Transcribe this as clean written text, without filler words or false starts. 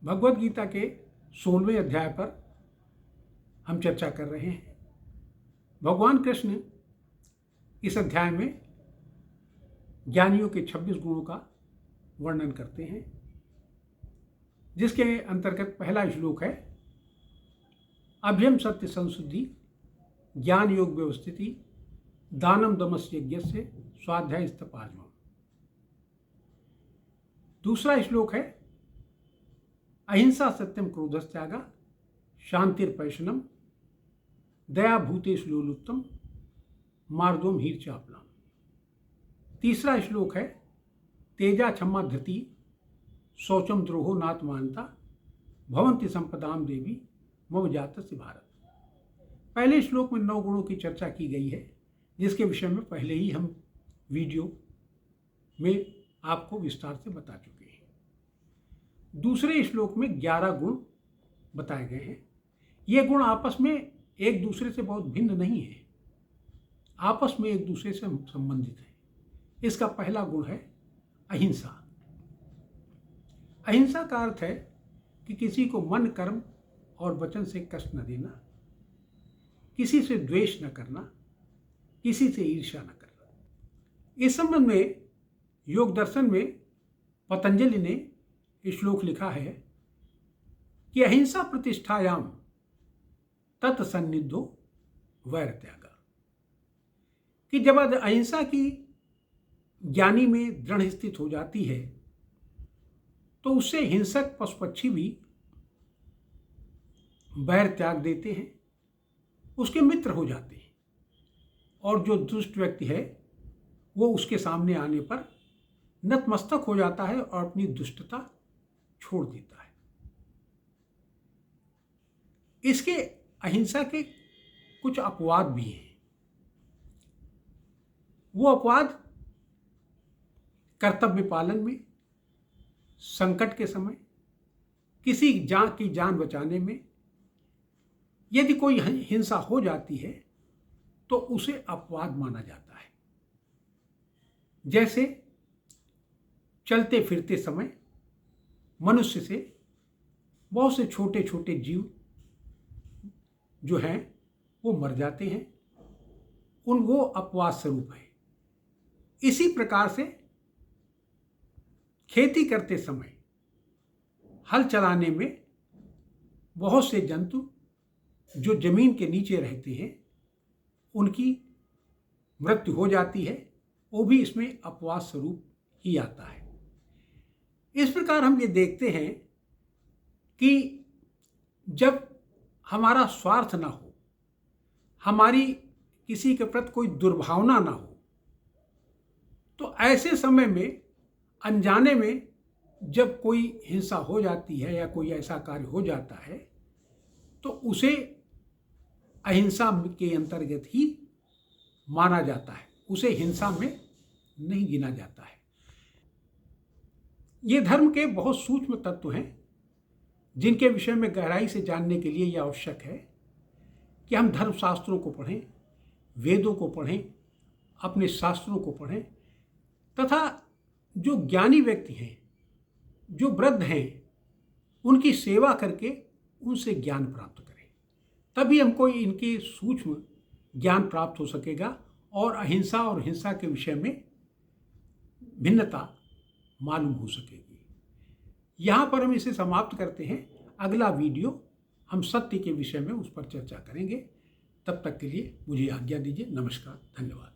भगवद गीता के 16वें अध्याय पर हम चर्चा कर रहे हैं। भगवान कृष्ण इस अध्याय में ज्ञानियों के 26 गुणों का वर्णन करते हैं, जिसके अंतर्गत पहला श्लोक है अभ्यम सत्य संशुद्धि ज्ञान योग व्यवस्थिति दानम दमस्य यज्ञस्य स्वाध्याय स्तपार्जवम्। दूसरा श्लोक है अहिंसा सत्यम क्रोधस्त्यागा शांतिर्पैशनम दया भूतेषु लोलुप्तम मार्दोम हीर्चापलाम। तीसरा श्लोक है तेजा क्षमा धृति शौचम द्रोहो नात्मानता भवन्ति संपदाम देवी मम जातस्य भारत। पहले श्लोक में 9 गुणों की चर्चा की गई है, जिसके विषय में पहले ही हम वीडियो में आपको विस्तार से बता चुके हैं। दूसरे श्लोक में 11 गुण बताए गए हैं। ये गुण आपस में एक दूसरे से बहुत भिन्न नहीं है, आपस में एक दूसरे से संबंधित है। इसका पहला गुण है अहिंसा। अहिंसा का अर्थ है कि किसी को मन, कर्म और वचन से कष्ट न देना, किसी से द्वेष न करना, किसी से ईर्ष्या न करना। इस संबंध में योग दर्शन में पतंजलि ने श्लोक लिखा है कि अहिंसा प्रतिष्ठायाम तत्सन्निधो वैर त्यागा, कि जब अहिंसा की ज्ञानी में दृढ़ स्थित हो जाती है तो उससे हिंसक पशु पक्षी भी वैर त्याग देते हैं, उसके मित्र हो जाते हैं, और जो दुष्ट व्यक्ति है वो उसके सामने आने पर नतमस्तक हो जाता है और अपनी दुष्टता छोड़ देता है। इसके अहिंसा के कुछ अपवाद भी हैं। वो अपवाद कर्तव्य पालन में, संकट के समय, किसी की जान बचाने में यदि कोई हिंसा हो जाती है तो उसे अपवाद माना जाता है। जैसे चलते फिरते समय मनुष्य से बहुत से छोटे छोटे जीव जो हैं वो मर जाते हैं, वो अपवाद स्वरूप है। इसी प्रकार से खेती करते समय हल चलाने में बहुत से जंतु जो जमीन के नीचे रहते हैं उनकी मृत्यु हो जाती है, वो भी इसमें अपवाद स्वरूप ही आता है। इस प्रकार हम ये देखते हैं कि जब हमारा स्वार्थ ना हो, हमारी किसी के प्रति कोई दुर्भावना ना हो, तो ऐसे समय में अनजाने में जब कोई हिंसा हो जाती है या कोई ऐसा कार्य हो जाता है तो उसे अहिंसा के अंतर्गत ही माना जाता है, उसे हिंसा में नहीं गिना जाता है। ये धर्म के बहुत सूक्ष्म तत्व हैं जिनके विषय में गहराई से जानने के लिए यह आवश्यक है कि हम धर्मशास्त्रों को पढ़ें, वेदों को पढ़ें, अपने शास्त्रों को पढ़ें, तथा जो ज्ञानी व्यक्ति हैं, जो वृद्ध हैं, उनकी सेवा करके उनसे ज्ञान प्राप्त करें। तभी हमको इनके सूक्ष्म ज्ञान प्राप्त हो सकेगा और अहिंसा और हिंसा के विषय में भिन्नता मालूम हो सकेगी। यहाँ पर हम इसे समाप्त करते हैं। अगला वीडियो हम सत्य के विषय में उस पर चर्चा करेंगे। तब तक के लिए मुझे आज्ञा दीजिए। नमस्कार, धन्यवाद।